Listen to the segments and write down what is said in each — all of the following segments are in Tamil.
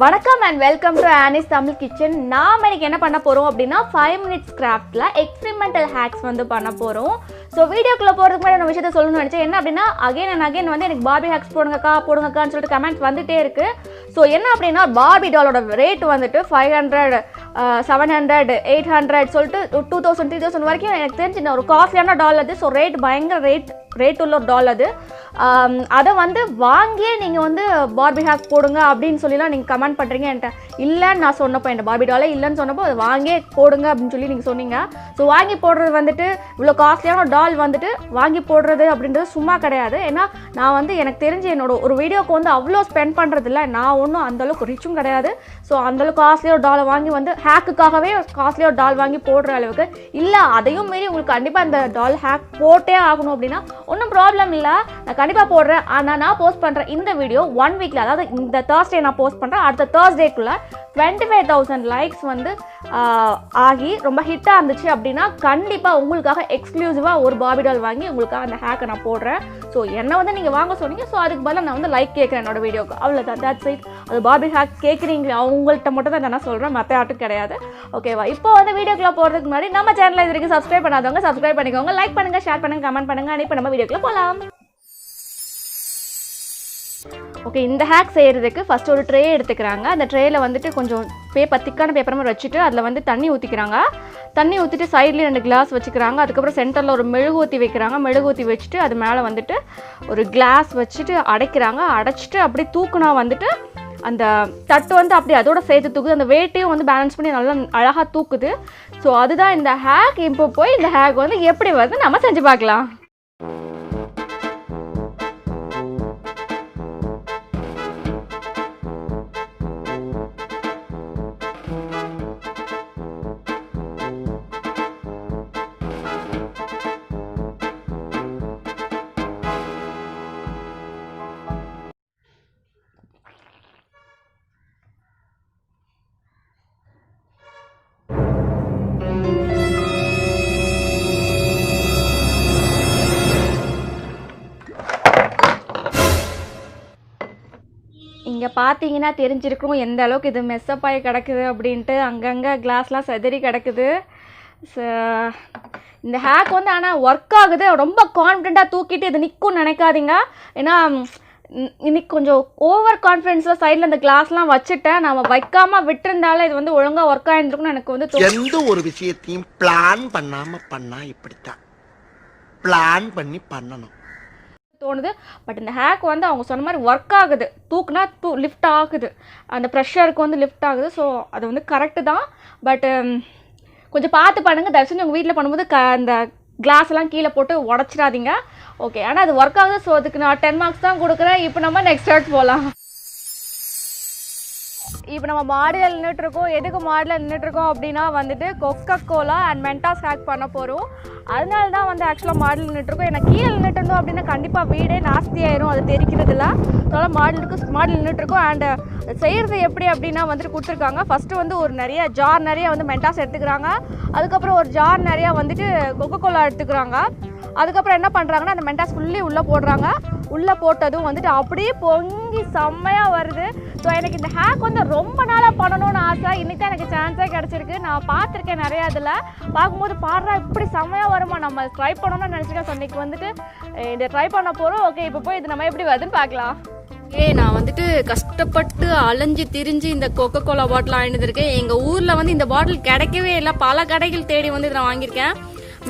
வணக்கம் and welcome to Annie's Tamil kitchen. நாம் இன்னைக்கு என்ன பண்ண போகிறோம் அப்படின்னா 5 minutes கிராஃப்டில் எக்ஸ்பெரிமெண்டல் ஹேக்ஸ் வந்து பண்ண போகிறோம். ஸோ வீடியோக்குள்ளே போகிறதுக்கு முன்னாடி நான் விஷயத்தை சொல்லணும்னு நினச்சேன். என்ன அப்படின்னா அகைன் அண்ட் அகைன் வந்து எனக்கு பார்பி ஹேக்ஸ் போடுங்கக்கான்னு சொல்லிட்டு கமெண்ட்ஸ் வந்துகிட்டே இருக்குது. ஸோ என்ன அப்படின்னா பார்பி டாலோட ரேட் வந்துட்டு 500, 700, 800 சொல்லிட்டு 2000, 3000 வரைக்கும் எனக்கு தெரிஞ்சு ஒரு காஸ்ட்லியான டால் அது. ஸோ பயங்கர ரேட் உள்ள ஒரு டால் அது. அதை வந்து வாங்கியே நீங்கள் வந்து பார்பி ஹேக் போடுங்க அப்படின்னு சொல்லிலாம் நீங்கள் கமெண்ட் பண்ணுறீங்க. என்கிட்ட இல்லைன்னு நான் சொன்னப்போ என் பார்பி டாலே இல்லைன்னு சொன்னப்போ அதை வாங்கியே போடுங்க அப்படின்னு சொல்லி நீங்கள் சொன்னீங்க. ஸோ வாங்கி போடுறது வந்துட்டு இவ்வளோ காஸ்ட்லியான டால் வந்துட்டு வாங்கி போடுறது அப்படின்றது சும்மா கிடையாது. ஏன்னா நான் வந்து எனக்கு தெரிஞ்சு என்னோட ஒரு வீடியோக்கு வந்து அவ்வளோ ஸ்பெண்ட் பண்ணுறதில்ல. நான் ஒன்றும் அந்தளவுக்கு ரிச்சும் கிடையாது. ஸோ அந்தளவுக்கு காஸ்ட்லியாக டாலை வாங்கி வந்து ஹேக்குக்காகவே காஸ்ட்லியாக டால் வாங்கி போடுற அளவுக்கு இல்லை. அதையும் மீறி உங்களுக்கு கண்டிப்பாக இந்த டால் ஹேக் போட்டே ஆகணும் அப்படின்னா ஒன்றும் ப்ராப்ளம் இல்லை, நான் கண்டிப்பாக போடுறேன். ஆனால் நான் போஸ்ட் பண்ணுறேன் இந்த வீடியோ 1 வீக்கில், அதாவது இந்த தேர்ஸ்டே நான் போஸ்ட் பண்ணுறேன். அடுத்த தேர்ஸ்டேக்குள்ளே 25,000 லைக்ஸ் வந்து ஆகி ரொம்ப ஹிட்டாக இருந்துச்சு அப்படின்னா கண்டிப்பாக உங்களுக்காக எக்ஸ்க்ளூசிவாக ஒரு பார்பி டால் வாங்கி உங்களுக்காக அந்த ஹேக்கை நான் போடுறேன். ஸோ என்னை வந்து நீங்கள் வாங்க சொன்னீங்க, ஸோ அதுக்கு பதிலாக நான் வந்து லைக் கேட்குறேன் என்னோட வீடியோக்கு, அவ்வளோதான். That's it. அது பார்பி ஹேக் கேட்குறீங்களா அவங்கள்ட்ட மட்டும் தான் நான் சொல்கிறேன், மற்ற ஆட்டும் கிடையாது. ஓகேவா? இப்போ வந்து வீடியோக்குள்ளே போகிறதுக்கு முன்னாடி நம்ம சேனலில் இது வரைக்கும் சப்ஸ்கிரைப் பண்ணாதவங்க சப்ஸ்கிரைப் பண்ணிக்கோங்க, லைக் பண்ணுங்கள், ஷேர் பண்ணுங்கள், கமெண்ட் பண்ணுங்கள். இப்போ நம்ம வீடியோக்குள்ளே போகலாம். ஓகே, இந்த ஹேக் செய்கிறதுக்கு ஃபஸ்ட்டு ஒரு ட்ரே எடுத்துக்கிறாங்க. அந்த ட்ரேயில் வந்துட்டு கொஞ்சம் திக்கான பேப்பர் மாதிரி வச்சுட்டு அதில் வந்து தண்ணி ஊற்றிக்கிறாங்க. தண்ணி ஊற்றிட்டு சைட்லேயும் 2 கிளாஸ் வச்சுக்கிறாங்க. அதுக்கப்புறம் சென்டரில் ஒரு மெழுகுவத்தி வைக்கிறாங்க. மெழுகுவத்தி வச்சுட்டு அது மேலே வந்துட்டு ஒரு கிளாஸ் வச்சுட்டு அடைக்கிறாங்க. அடைச்சிட்டு அப்படியே தூக்குனா வந்துட்டு அந்த தட்டு வந்து அப்படி அதோட சேர்த்து தூக்குது. அந்த வெயிட்டையும் வந்து பேலன்ஸ் பண்ணி நல்லா அழகாக தூக்குது. ஸோ அதுதான் இந்த ஹேக். இப்போ போய் இந்த ஹேக் வந்து எப்படி வந்து நம்ம செஞ்சு பார்க்கலாம். இங்கே பார்த்தீங்கன்னா தெரிஞ்சிருக்கும் எந்த அளவுக்கு இது மெஸ்அப் ஆகி கிடக்குது அப்படின்ட்டு. அங்கங்கே கிளாஸ்லாம் செதறி கிடக்குது. இந்த ஹேக் வந்து ஆனால் ஒர்க் ஆகுது. ரொம்ப கான்ஃபிடெண்ட்டாக தூக்கிட்டு இது நிற்கும்னு நினைக்காதீங்க. ஏன்னா இன்னைக்கு கொஞ்சம் ஓவர் கான்ஃபிடென்ஸில் சைடில் இந்த கிளாஸ்லாம் வச்சுட்டேன். நம்ம வைக்காமல் விட்டுருந்தாலும் இது வந்து ஒழுங்காக ஒர்க் ஆகிருந்துருக்குன்னு எனக்கு வந்து எந்த ஒரு விஷயத்தையும் பிளான் பண்ணாமல் பண்ணால் இப்படித்தான் பிளான் பண்ணி பண்ணணும் தோணுது. பட் இந்த ஹேக் வந்து அவங்க சொன்ன மாதிரி ஒர்க் ஆகுது. தூக்குனா லிஃப்ட் ஆகுது, அந்த ப்ரெஷருக்கு வந்து லிஃப்ட் ஆகுது. ஸோ அது வந்து கரெக்டு தான். பட்டு கொஞ்சம் பார்த்து பண்ணுங்கள் தயவு செஞ்சு உங்கள் வீட்டில் பண்ணும்போது அந்த கிளாஸ் எல்லாம் கீழே போட்டு உடச்சிடாதீங்க. ஓகே, ஆனால் அது ஒர்க் ஆகுது. ஸோ அதுக்கு நான் 10 மார்க்ஸ் தான் கொடுக்குறேன். இப்போ நம்ம நெக்ஸ்ட் ஹேக் போகலாம். இப்போ நம்ம மாடியில் நின்றுட்டுருக்கோம். எதுக்கு மாடியில் நின்றுட்டுருக்கோம் அப்படின்னா வந்துட்டு கொக்கோலா அண்ட் மென்டாஸ் ஹேக் பண்ண போகிறோம். அதனால தான் வந்து ஆக்சுவலாக மாடியில் நின்றுட்டுருக்கோம். ஏன்னா கீழே நின்றுட்டு இருந்தோம் அப்படின்னா கண்டிப்பாக வீடே நாஸ்தி ஆயிரும், அது தெரிக்கிறதுல. அதனால் மாடியில் நின்றுட்டுருக்கோம். அண்டு செய்கிறது எப்படி அப்படின்னா வந்துட்டு கொடுத்துருக்காங்க. ஃபஸ்ட்டு வந்து ஒரு ஜார் நிறையா வந்து மென்டாஸ் எடுத்துக்கிறாங்க. அதுக்கப்புறம் ஒரு ஜார் நிறையா வந்துட்டு கொக்கோலா எடுத்துக்கிறாங்க. அதுக்கப்புறம் என்ன பண்ணுறாங்கன்னா அந்த மென்டாஸ் ஃபுல்லி உள்ளே போடுறாங்க. உள்ளே போட்டதும் வந்துட்டு அப்படியே பொங்கி செம்மையாக வருது. ஸோ எனக்கு இந்த ஹேக் வந்து ரொம்ப நாளாக பண்ணணும்னு ஆசை. இன்றைக்கி தான் எனக்கு சான்ஸே கிடச்சிருக்கு. நான் பார்த்துருக்கேன் நிறையா இதில். பார்க்கும்போது பாடுறா இப்படி செம்மையாக வருமா, நம்ம ட்ரை பண்ணணும்னு நினச்சிருக்கேன். ஸோ இன்றைக்கி வந்துட்டு இதை ட்ரை பண்ண போகிறோம். ஓகே, இப்போ போய் இது நம்ம எப்படி வருதுன்னு பார்க்கலாம். நான் வந்துட்டு கஷ்டப்பட்டு அலைஞ்சு திரிஞ்சு இந்த கொக்கோலா பாட்டில் வாங்கிட்டு எங்கள் ஊரில் வந்து இந்த பாட்டில் கிடைக்கவே இல்லை. பல கடைகள் தேடி வந்து இதை நான் வாங்கியிருக்கேன்.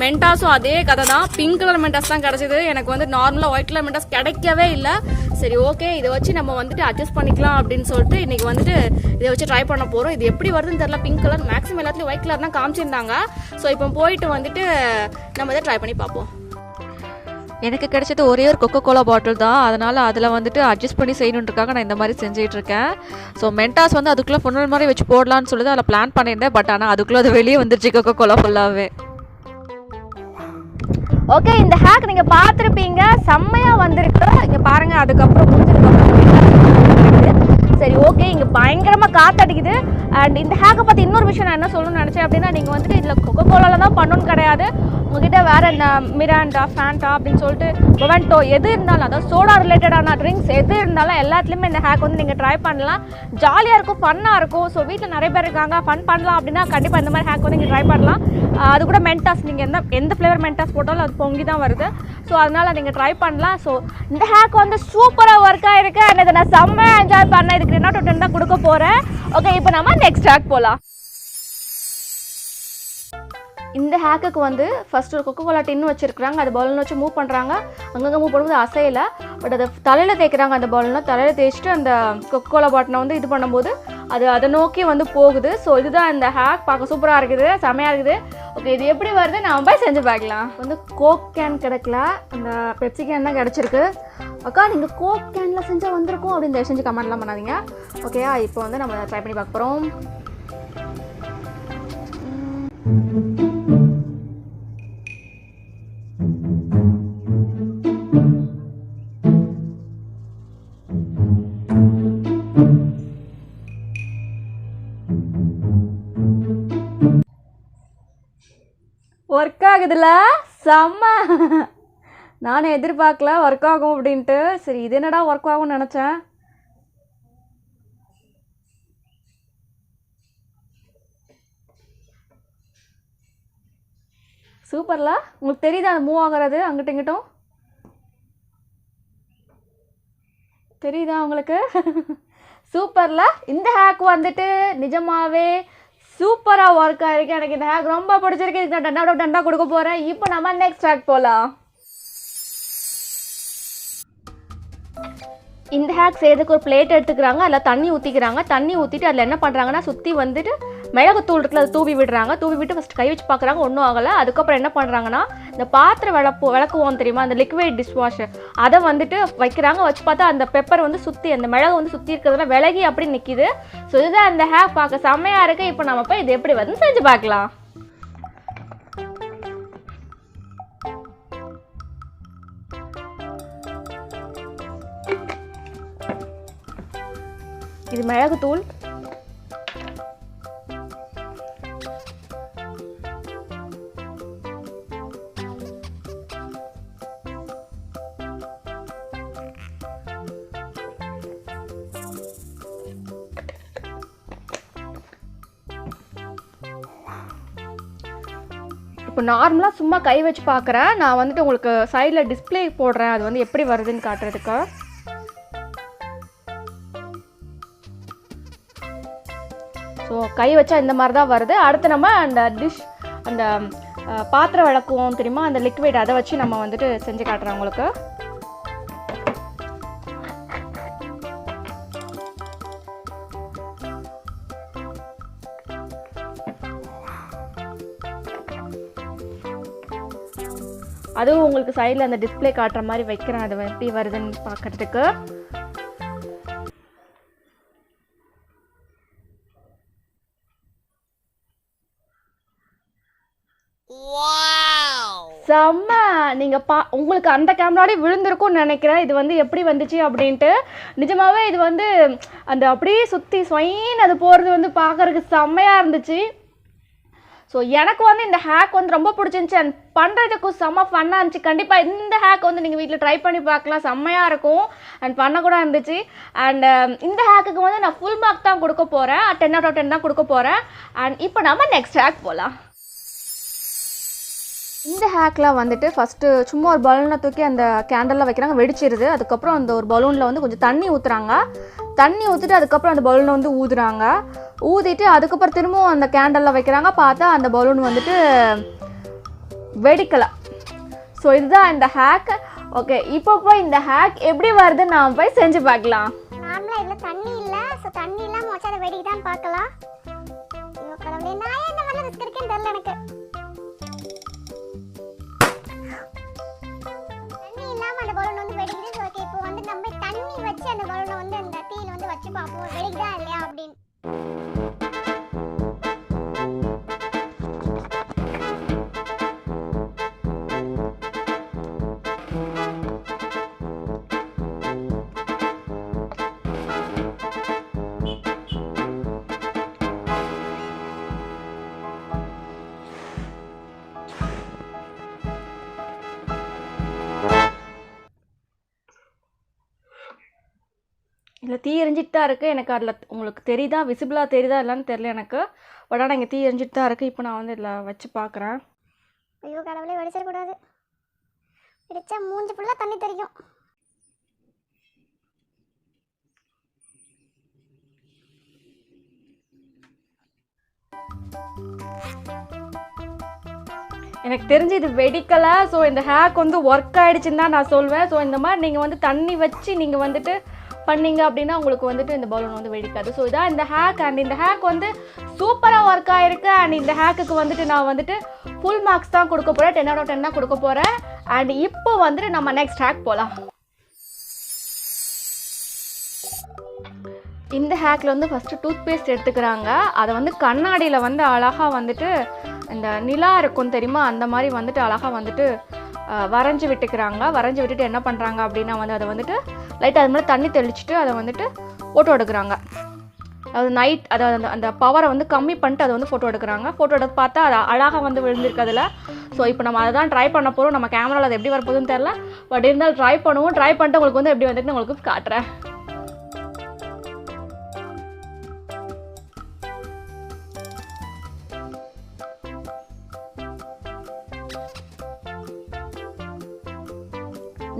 மென்டாஸும் அதே கதை தான். பிங்க் கலர் மென்டாஸ் தான் கிடச்சிது. எனக்கு வந்து நார்மலாக ஒயிட் கலர் மென்டாஸ் கிடைக்கவே இல்லை. சரி, ஓகே, இதை வச்சு நம்ம வந்துட்டு அட்ஜஸ்ட் பண்ணிக்கலாம் அப்படின்னு சொல்லிட்டு இன்றைக்கி வந்துட்டு இதை வச்சு ட்ரை பண்ண போகிறோம். இது எப்படி வருதுன்னு தெரியல. பிங்க் கலர் மேக்ஸிமம் எல்லாத்துலேயும் ஒயிட் கலர் தான் காமிச்சிருந்தாங்க. ஸோ இப்போ போயிட்டு வந்துட்டு நம்ம இதை ட்ரை பண்ணி பார்ப்போம். எனக்கு கிடைச்சது ஒரே ஒரு கொக்கோலா பாட்டில் தான். அதனால் அதில் வந்துட்டு அட்ஜஸ்ட் பண்ணி செய்யணுன்றக்காக நான் இந்த மாதிரி செஞ்சிட்ருக்கேன். ஸோ மென்டாஸ் வந்து அதுக்குள்ளே ஃபுன்னல் மாதிரி வச்சு போடலான்னு சொல்லிட்டு அதில் பிளான் பண்ணியிருந்தேன். பட் ஆனால் அதுக்குள்ளே அது வெளியே வந்துருச்சு கொக்கோலா ஃபுல்லாகவே. ஓகே, இந்த ஹேக் நீங்கள் பார்த்துருப்பீங்க, செம்மையாக வந்திருக்கு. இங்கே பாருங்கள். அதுக்கப்புறம் முடிஞ்சதுக்கப்புறம் சரி, ஓகே இங்கே பயங்கரமாக காற்றடிக்குது. அண்ட் இந்த ஹேக்கை பற்றி இன்னொரு விஷயம் நான் என்ன சொல்லணும்னு நினச்சேன் அப்படின்னா, நீங்கள் வந்துட்டு இதில் கொக்கோ கோலாவில் தான் பண்ணணும்னு கிடையாது. உங்ககிட்ட வேறு இந்த மிராண்டா, ஃபேண்டா அப்படின்னு சொல்லிட்டு மொமெண்டோ எது இருந்தாலும், அதாவது சோடா ரிலேட்டடான ட்ரிங்க்ஸ் எது இருந்தாலும் எல்லாத்துலேயுமே இந்த ஹேக் வந்து நீங்கள் ட்ரை பண்ணலாம். ஜாலியாக இருக்கும், ஃபன்னாக இருக்கும். ஸோ வீட்டில் நிறைய பேர் இருக்காங்க, ஃபன் பண்ணலாம் அப்படின்னா கண்டிப்பாக இந்த மாதிரி ஹேக் வந்து நீங்கள் ட்ரை பண்ணலாம். அது கூட மென்டாஸ், நீங்கள் எந்த ஃப்ளேவர் மென்டாஸ் போட்டாலும் அது பொங்கி தான் வருது. ஸோ அதனால் நீங்கள் ட்ரை பண்ணலாம். ஸோ இந்த ஹேக் வந்து சூப்பராக ஒர்க் ஆகிருக்கு. அண்ட் இதை நான் செம்மையாக என்ஜாய் பண்ணேன். இதுக்கு 10 out of 10 தான் கொடுக்க போகிறேன். ஓகே, இப்போ நம்ம நெக்ஸ்ட் ஹேக் போகலாம். இந்த ஹேக்குக்கு வந்து ஃபஸ்ட்டு ஒரு கொக்கோ கோலா டின்னு வச்சுருக்குறாங்க. அது பலூன் வச்சு மூவ் பண்ணுறாங்க. அங்கங்கே மூவ் பண்ணும்போது அசையலை. பட் அதை தலையில் தேய்க்கிறாங்க. அந்த பலூனை தலையில் தேய்ச்சிட்டு அந்த கொக்கோ கோலா பாட்டினை வந்து இது பண்ணும்போது அது அதை நோக்கி வந்து போகுது. ஸோ இதுதான் இந்த ஹேக். பார்க்க சூப்பராக இருக்குது, செமையாக இருக்குது. ஓகே, இது எப்படி வருது நான் போய் செஞ்சு பார்க்கலாம். வந்து கோக் கேன் கிடைக்கல, அந்த பெப்சி கேன் தான் கிடச்சிருக்கு. அக்கா நீங்கள் கோக் கேனில் செஞ்சால் வந்திருக்கும் அப்படின்னு செஞ்சு கமெண்ட்லாம் பண்ணாதீங்க. ஓகேயா, இப்போ வந்து நம்ம ட்ரை பண்ணி பார்க்க போகிறோம். ஒர்க் ஆகுதுல்ல, செம்ம. நானே எதிர்பார்க்கல ஒர்க் ஆகும் அப்படின்ட்டு. சரி, இது என்னடா ஒர்க் ஆகும்னு நினச்சேன். சூப்பர்ல. உங்களுக்கு தெரியுதா அது மூவ் ஆகிறது அங்கிட்டும் இங்கிட்டும்? தெரியுதா உங்களுக்கு? சூப்பர்ல. இந்த ஹேக் வந்துட்டு நிஜமாவே சூப்பராக ஒர்க் ஆகிருக்கு. எனக்கு இந்த ஹேக் ரொம்ப பிடிச்சிருக்கு. இதுக்கு நான் 10 out of 10 கொடுக்க போகிறேன். இப்போ நம்ம நெக்ஸ்ட் ஹேக் போகலாம். இந்த ஹேக் செய்யறதுக்கு ஒரு பிளேட் எடுத்துக்கிறாங்க. அதில் தண்ணி ஊற்றிக்கிறாங்க. தண்ணி ஊற்றிட்டு அதில் என்ன பண்ணுறாங்கன்னா, சுற்றி வந்துட்டு மிளகுத்தூள் இருக்குல்ல, அதை தூவி விடுறாங்க. தூவி விட்டு ஃபஸ்ட் கை வச்சு பார்க்குறாங்க, ஒன்றும் ஆகலை. அதுக்கப்புறம் என்ன பண்ணுறாங்கன்னா, இந்த பாத்திரம் விளக்குவோம் தெரியுமா, அந்த லிக்விட் டிஷ் வாஷர், அதை வந்துட்டு வைக்கிறாங்க. வச்சு பார்த்தா அந்த பெப்பர் வந்து சுற்றி, அந்த மிளகு வந்து சுற்றி இருக்கிறதுல விலகி அப்படி நிற்கிது. ஸோ இதுதான் அந்த ஹேக். பார்க்க செம்மையாக இருக்குது. இப்போ நம்ம போய் இது எப்படி வந்து செஞ்சு பார்க்கலாம். இது மிளகுத்தூள். இப்போ நார்மலாக சும்மா கை வச்சு பார்க்குறேன். நான் வந்துட்டு உங்களுக்கு சைடில் டிஸ்பிளே போடுறேன், அது வந்து எப்படி வருதுன்னு காட்டுறதுக்கு. ஸோ கை வச்சா இந்த மாதிரி தான் வருது. அடுத்து நம்ம அந்த டிஷ், அந்த பாத்திரம் விளக்குவோம் தெரியுமா, அந்த லிக்விட், அதை வச்சு நம்ம வந்துட்டு செஞ்சு காட்டுறோம் உங்களுக்கு. அதுவும் உங்களுக்கு சைடில் அந்த டிஸ்பிளே காட்டுற மாதிரி வைக்கிறேன், அது எப்படி வருதுன்னு பார்க்கறதுக்கு. செம்ம. நீங்கள் உங்களுக்கு அந்த கேமராலே விழுந்திருக்கும்னு நினைக்கிறேன். இது வந்து எப்படி வந்துச்சு அப்படின்ட்டு. நிஜமாகவே இது வந்து அந்த அப்படியே சுற்றி ஸ்வைன் அது போகிறது வந்து பார்க்குறதுக்கு செம்மையாக இருந்துச்சு. ஸோ எனக்கு வந்து இந்த ஹேக் வந்து ரொம்ப பிடிச்சிருந்துச்சி. அண்ட் பண்ணுறதுக்கும் செம்ம ஃபன்னாக இருந்துச்சு. கண்டிப்பாக இந்த ஹேக் வந்து நீங்கள் வீட்டில் ட்ரை பண்ணி பார்க்கலாம், செம்மையாக இருக்கும். அண்ட் பண்ண கூட இருந்துச்சு. அண்ட் இந்த ஹேக்குக்கு வந்து நான் ஃபுல் மார்க் தான் கொடுக்க போகிறேன், 10 out of 10 தான் கொடுக்க போகிறேன். அண்ட் இப்போ நம்ம நெக்ஸ்ட் ஹேக் போகலாம். இந்த ஹேக்கில் வந்துட்டு ஃபஸ்ட்டு சும்மா ஒரு பலூனை தூக்கி அந்த கேண்டலில் வைக்கிறாங்க, வெடிச்சிருது. அதுக்கப்புறம் அந்த ஒரு பலூனில் வந்து கொஞ்சம் தண்ணி ஊற்றுறாங்க. தண்ணி ஊற்றிட்டு அதுக்கப்புறம் அந்த பலூனை வந்து ஊதுறாங்க. ஊதிட்டு அதுக்கப்புறம் திரும்பவும் அந்த கேண்டலில் வைக்கிறாங்க. பார்த்தா அந்த பலூன் வந்துட்டு வெடிக்கலை. ஸோ இதுதான் இந்த ஹேக். ஓகே, இப்போ போய் இந்த ஹேக் எப்படி வருதுன்னு நாம் போய் செஞ்சு பார்க்கலாம். நார்மலாக இதில் தண்ணி இல்லை. ஸோ தண்ணி இல்லாமல் வச்சு அதை வெடிக்குதான்னு பார்க்கலாம். கடவுளே, நான் என்ன மாதிரி ரிஸ்க் இருக்கேன்னு தெரியல எனக்கு. தண்ணி இல்லாமல் அந்த பலூன் வந்து வெடிக்குது. ஓகே, இப்போ வந்து நம்ம தண்ணி வச்சு அந்த பலூனை வந்து அந்த தீயில் வந்து வச்சு பார்ப்போம், வெடிக்குதா இல்லையா அப்படின்னு. இதில் தீ எரிஞ்சிட்டு தான் இருக்குது. எனக்கு அதில் உங்களுக்கு தெரியுதா, விசிபிளாக தெரியுதா இல்லைன்னு தெரியல எனக்கு. பட் ஆனால் இங்கே தீ எரிஞ்சிட்டு தான் இருக்குது. இப்போ நான் வந்து இதில் வச்சு பார்க்குறேன். ஐயோ கடவுளே, வெடிச்சிடக்கூடாது. வெடிச்சா மூஞ்சி ஃபுல்லாக தண்ணி தெரியும். எனக்கு தெரிஞ்சு இது வெடிக்கலை. ஸோ இந்த ஹேக் வந்து ஒர்க் ஆகிடுச்சின்னு தான் நான் சொல்வேன். ஸோ இந்த மாதிரி நீங்கள் வந்து தண்ணி வச்சு நீங்கள் வந்துட்டு பண்ணிங்க அப்படின்னா உங்களுக்கு வந்துட்டு இந்த பலூன் வந்து வெடிக்காது. ஸோ இதான் இந்த ஹேக். அண்ட் இந்த ஹேக் வந்து சூப்பராக ஒர்க் ஆகிருக்கு. அண்ட் இந்த ஹேக்குக்கு வந்துட்டு நான் வந்துட்டு ஃபுல் மார்க்ஸ் தான் கொடுக்க போகிறேன். 10 out of 10 தான் கொடுக்க போகிறேன். அண்ட் இப்போ வந்துட்டு நம்ம நெக்ஸ்ட் ஹேக் போகலாம். இந்த ஹேக்கில் வந்து ஃபஸ்ட்டு டூத் பேஸ்ட் எடுத்துக்கிறாங்க. அதை வந்து கண்ணாடியில் வந்து அழகாக வந்துட்டு இந்த நிலா இருக்கும் தெரியுமா, அந்த மாதிரி வந்துட்டு அழகாக வந்துட்டு வரைஞ்சி விட்டுக்கிறாங்க. வரைஞ்சி விட்டுட்டு என்ன பண்ணுறாங்க அப்படின்னா வந்து அதை வந்துட்டு லைட்டாக அது மாதிரி தண்ணி தெளிச்சுட்டு அதை வந்துட்டு ஃபோட்டோ எடுக்கிறாங்க. அதாவது நைட் அதாவது அந்த பவரை வந்து கம்மி பண்ணிட்டு அதை வந்து ஃபோட்டோ எடுக்கிறாங்க. ஃபோட்டோ எடுத்து பார்த்தா அது அழகாக வந்து விழுந்திருக்கு அதில். ஸோ இப்போ நம்ம அதை தான் ட்ரை பண்ண போகிறோம். நம்ம கேமராவில் அது எப்படி வரப்போகுதுன்னு தெரில. பட் இருந்தாலும் ட்ரை பண்ணுவோம். ட்ரை பண்ணிட்டு உங்களுக்கு வந்து எப்படி வந்துட்டு உங்களுக்கு காட்டுறேன்.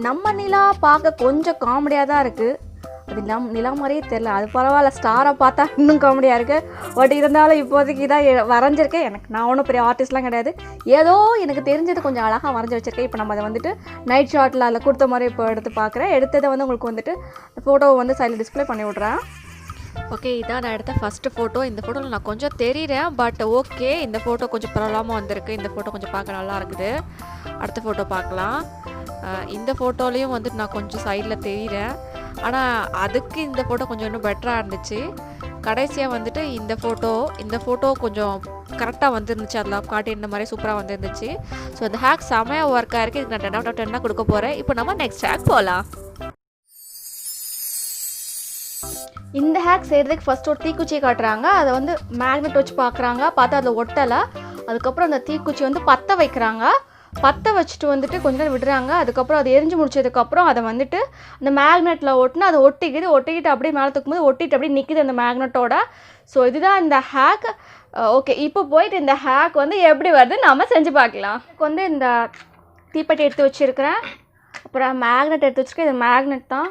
நம்ம நிலா பார்க்க கொஞ்சம் காமெடியாக தான் இருக்குது. அது நிலா மாதிரியே தெரில. அது பரவாயில்ல, ஸ்டாரை பார்த்தா இன்னும் காமெடியாக இருக்குது. பட் இருந்தாலும் இப்போதைக்கு தான் வரைஞ்சிருக்கேன். நான் ஒன்றும் பெரிய ஆர்டிஸ்ட்லாம் கிடையாது. ஏதோ எனக்கு தெரிஞ்சது கொஞ்சம் அழகாக வரைஞ்சி வச்சுருக்கேன். இப்போ நம்ம அதை வந்துட்டு நைட் ஷாட்டில் அதில் கொடுத்த மாதிரி இப்போ எடுத்து பார்க்குறேன். எடுத்ததை வந்து உங்களுக்கு வந்துட்டு ஃபோட்டோவை வந்து சைடில் டிஸ்பிளே பண்ணி விட்றேன். ஓகே, இதான் நான் எடுத்த ஃபஸ்ட்டு ஃபோட்டோ. இந்த ஃபோட்டோவில் நான் கொஞ்சம் தெரிகிறேன். பட் ஓகே, இந்த ஃபோட்டோ கொஞ்சம் பரவாயில்லாமல் வந்திருக்கு. இந்த ஃபோட்டோ கொஞ்சம் பார்க்க நல்லா இருக்குது. அடுத்த ஃபோட்டோ பார்க்கலாம். இந்த ஃபோட்டோலேயும் வந்துட்டு நான் கொஞ்சம் சைடில் தெரிகிறேன். ஆனால் அதுக்கு இந்த ஃபோட்டோ கொஞ்சம் இன்னும் பெட்டராக இருந்துச்சு. கடைசியாக வந்துட்டு இந்த ஃபோட்டோ கொஞ்சம் கரெக்டாக வந்துருந்துச்சு. அதில் காட்டியிருந்த மாதிரி சூப்பராக வந்துருந்துச்சு. ஸோ இந்த ஹேக் செமையாக ஒர்க் ஆகிருக்கு. இதுக்கு நான் 10 out of 10 கொடுக்க போகிறேன். இப்போ நம்ம நெக்ஸ்ட் ஹேக் போகலாம். இந்த ஹேக் செய்கிறதுக்கு ஃபஸ்ட் ஒரு தீக்குச்சியை காட்டுறாங்க. அதை வந்து மேக்னெட் வச்சு பார்க்குறாங்க. பார்த்தா அதில் ஒட்டலை. அதுக்கப்புறம் அந்த தீக்குச்சி வந்து பற்ற வைக்கிறாங்க. பற்ற வச்சுட்டு வந்துட்டு கொஞ்ச நேரம் விடுறாங்க. அதுக்கப்புறம் அது எரிஞ்சு முடிச்சதுக்கப்புறம் அதை வந்துட்டு அந்த மேக்னெட்டில் ஒட்டினா அதை ஒட்டிக்கிட்டு அப்படியே மேலே தூக்கும்போது ஒட்டிட்டு அப்படியே நிற்கிது அந்த மேக்னெட்டோட. ஸோ இதுதான் இந்த ஹேக். ஓகே, இப்போ போயிட்டு இந்த ஹேக் வந்து எப்படி வருது நாம் செஞ்சு பார்க்கலாம். எனக்கு வந்து இந்த தீப்பெட்டி எடுத்து வச்சுருக்கிறேன். அப்புறம் மேக்னெட் எடுத்து வச்சுருக்கேன். இது மேக்னெட் தான்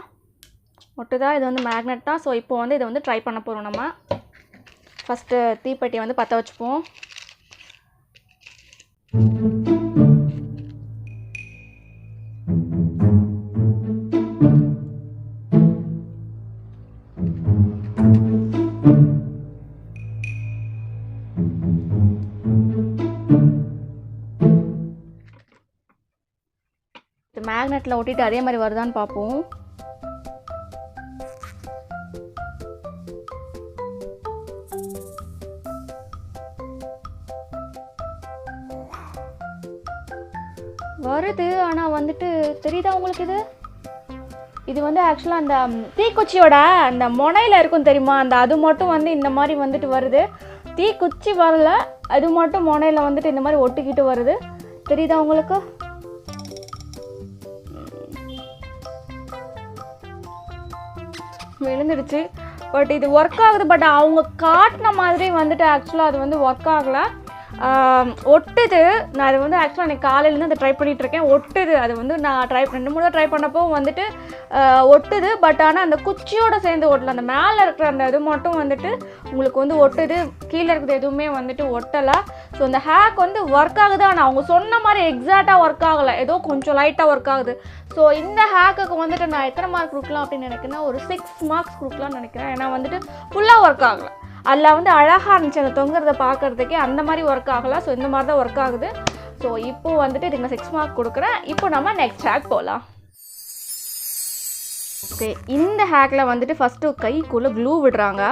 ஒட்டுதா, இது வந்து மேக்னெட் தான். ஸோ இப்போ வந்து இதை வந்து ட்ரை பண்ண போகிறோம். நம்ம ஃபஸ்ட்டு தீப்பெட்டியை வந்து பற்ற வச்சுப்போம். மேக்னெட்டில் ஒட்டிட்டு அதே மாதிரி வருதான்னு பார்ப்போம். வருது, ஆனால் வந்துட்டு தெரியுதா உங்களுக்கு? இது வந்து ஆக்சுவலாக அந்த தீக்குச்சியோட அந்த முனையில் இருக்கும் தெரியுமா, அது மட்டும் வந்து இந்த மாதிரி வந்துட்டு வருது. தீக்குச்சி வரல, அது மட்டும் முனையில் வந்துட்டு இந்த மாதிரி ஒட்டிக்கிட்டு வருது. தெரியுதா உங்களுக்கு? விழுந்துடுச்சு. பட் இது ஒர்க் ஆகுது. பட் அவங்க காட்டின மாதிரி வந்துட்டு ஆக்சுவலாக அது வந்து ஒர்க் ஆகலை. ஒட்டுது. நான் அது வந்து ஆக்சுவலாக எனக்கு காலையிலேருந்து அதை ட்ரை பண்ணிகிட்ருக்கேன். ஒட்டுது. அது வந்து நான் 2 3 ட்ரை பண்ணப்போ வந்துட்டு ஒட்டுது. பட் ஆனால் அந்த குச்சியோடு சேர்ந்து ஒட்டலை. அந்த மேலே இருக்கிற அந்த இது மட்டும் வந்துட்டு உங்களுக்கு வந்து ஒட்டுது. கீழே இருக்கிறது எதுவுமே வந்துட்டு ஒட்டலை. ஸோ இந்த ஹேக் வந்து ஒர்க் ஆகுது. ஆனால் அவங்க சொன்ன மாதிரி எக்ஸாக்டாக ஒர்க் ஆகலை. ஏதோ கொஞ்சம் லைட்டாக ஒர்க் ஆகுது. ஸோ இந்த ஹேக்குக்கு வந்துட்டு நான் எத்தனை மார்க் கொடுக்கலாம் அப்படின்னு நினைக்கிறேன்னா ஒரு 6 மார்க்ஸ் கொடுக்கலாம்னு நினைக்கிறேன். ஏன்னா வந்துட்டு ஃபுல்லாக ஒர்க் ஆகலை. அதில் வந்து அழகாக இருந்துச்சு அந்த தொங்குறத பார்க்குறதுக்கே. அந்த மாதிரி ஒர்க் ஆகலை. ஸோ இந்த மாதிரி தான் ஒர்க் ஆகுது. ஸோ இப்போது வந்துட்டு இதுக்கு நான் 6 மார்க் கொடுக்குறேன். இப்போ நம்ம நெக்ஸ்ட் ஹேக் போகலாம். ஓகே, இந்த ஹேக்கில் வந்துட்டு ஃபஸ்ட்டு கைக்குள்ளே க்ளூ விடுறாங்க,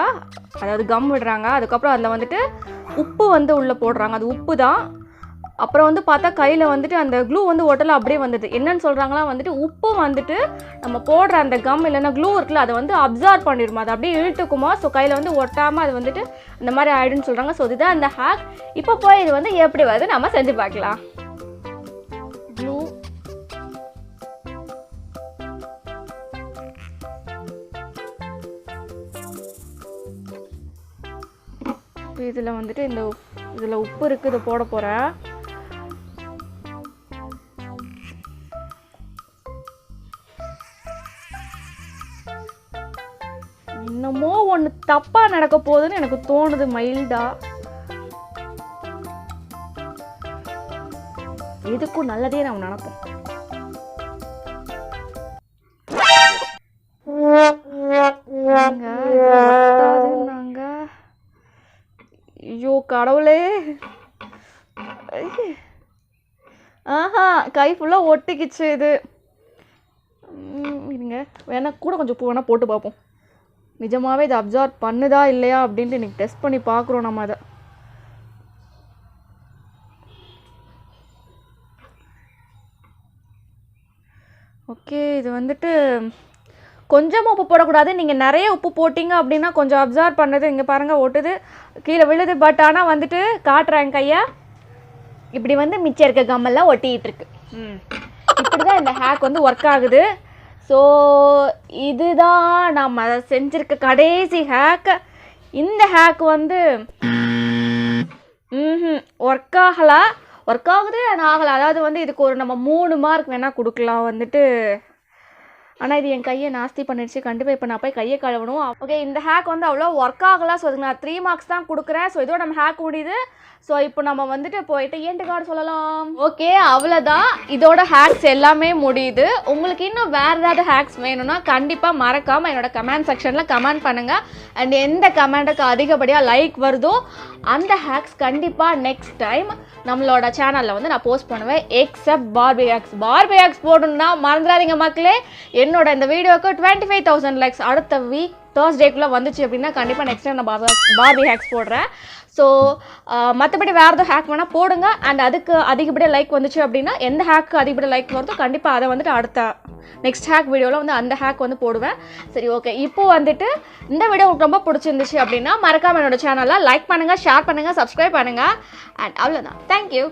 அதாவது கம் விடுறாங்க. அதுக்கப்புறம் அதில் வந்துட்டு உப்பு வந்து உள்ளே போடுறாங்க. அது உப்பு தான். அப்புறம் வந்து பார்த்தா கையில் வந்துட்டு அந்த க்ளூ வந்து ஒட்டலை, அப்படியே வந்தது. என்னன்னு சொல்கிறாங்களா வந்துட்டு உப்பு வந்துட்டு நம்ம போடுற அந்த கம் இல்லைன்னா க்ளூ இருக்குல்ல, அதை வந்து அப்சார்ப் பண்ணிடுமா, அது அப்படியே இழுத்துக்குமா. ஸோ கையில் வந்து ஒட்டாமல் அது வந்துட்டு அந்த மாதிரி ஆயிடுன்னு சொல்கிறாங்க. ஸோ இதுதான் அந்த ஹேக். இப்போ போய் இது வந்து எப்படி வருது நம்ம செஞ்சு பார்க்கலாம். க்ளூ இதில் வந்துட்டு இதில் உப்பு இருக்குது, இதை போட போகிறேன். என்னமோ ஒன்று தப்பாக நடக்க போகுதுன்னு எனக்கு தோணுது மைல்டா. எதுக்கும் நல்லதே நம்ம நினைப்போம். ஐயோ கடவுளே, ஆஹா கை ஃபுல்லாக ஒட்டிக்கிச்சு இது. இருங்க வேணா கூட கொஞ்சம் பூ வேணா போட்டு பார்ப்போம். நிஜமாவே இது அப்சார்ப் பண்ணுதா இல்லையா அப்படின்ட்டு இன்னைக்கு டெஸ்ட் பண்ணி பார்க்குறோம் நம்ம அதை. ஓகே, இது வந்துட்டு கொஞ்சமாக உப்பு போடக்கூடாது. நீங்கள் நிறைய உப்பு போட்டிங்க அப்படின்னா கொஞ்சம் அப்சார்ப் பண்ணது. இங்கே பாருங்கள் ஒட்டுது, கீழே விழுது. பட் ஆனால் வந்துட்டு காட்டுறேன் கையை, இப்படி வந்து மிச்சம் இருக்க கம்மெல்லாம் ஒட்டிகிட்டு இருக்கு. இப்படி தான் இந்த ஹேக் வந்து ஒர்க் ஆகுது. ஸோ இதுதான் நம்ம செஞ்சுருக்க கடைசி ஹேக். இந்த ஹேக் வந்து ஒர்க் ஆகலை, ஒர்க் ஆகுது ஆனால் ஆகலை. அதாவது வந்து இதுக்கு ஒரு நம்ம 3 மார்க் வேணால் கொடுக்கலாம் வந்துட்டு. ஆனால் இது என் கையை நாஸ்தி பண்ணிடுச்சு. கண்டிப்பாக இப்போ நான் போய் கையை கழுவணும். ஓகே, இந்த ஹேக் வந்து அவ்வளோ ஒர்க் ஆகலாம். ஸோ அதுக்கு நான் 3 மார்க்ஸ் தான் கொடுக்குறேன். ஸோ இதோட நம்ம ஹேக் முடியுது. ஸோ இப்போ நம்ம வந்துட்டு போயிட்டு ஏன்ட்டு கார்டு சொல்லலாம். ஓகே, அவ்வளோதான், இதோட ஹேக்ஸ் எல்லாமே முடியுது. உங்களுக்கு இன்னும் வேறு ஏதாவது ஹேக்ஸ் வேணும்னா கண்டிப்பாக மறக்காமல் என்னோட கமெண்ட் செக்ஷனில் கமெண்ட் பண்ணுங்கள். அண்ட் எந்த கமெண்ட்டுக்கு அதிகப்படியாக லைக் வருதோ அந்த ஹேக்ஸ் கண்டிப்பாக நெக்ஸ்ட் டைம் நம்மளோட சேனலில் வந்து நான் போஸ்ட் பண்ணுவேன். எக்ஸப்ட் பார்பி ஹேக்ஸ் போடணுன்னா மறந்துடாதீங்க மக்களே. என்னோட இந்த வீடியோவுக்கு 25,000 லைக்ஸ் அடுத்த வீக் தேர்ஸ்டேக்குள்ளே வந்துச்சு அப்படின்னா கண்டிப்பாக நெக்ஸ்ட் டைம் நான் பார்பி ஹேக்ஸ் போடுறேன். ஸோ மற்றபடி வேறு எதுவும் ஹேக் வேணால் போடுங்க. அண்ட் அதுக்கு அதிகப்படியாக லைக் வந்துச்சு அப்படின்னா எந்த ஹேக்கு அதிகப்படியாக லைக் வருதோ கண்டிப்பாக அதை வந்துட்டு அடுத்த நெக்ஸ்ட் ஹேக் வீடியோவில் வந்து அந்த ஹேக் வந்து போடுவேன். சரி, ஓகே. இப்போ வந்துட்டு இந்த வீடியோ உங்களுக்கு ரொம்ப பிடிச்சிருந்துச்சு அப்படின்னா மறக்காமல் என்னோட சேனலில் லைக் பண்ணுங்கள், ஷேர் பண்ணுங்கள், சப்ஸ்கிரைப் பண்ணுங்கள். அண்ட் அவ்வளோதான். தேங்க்யூ.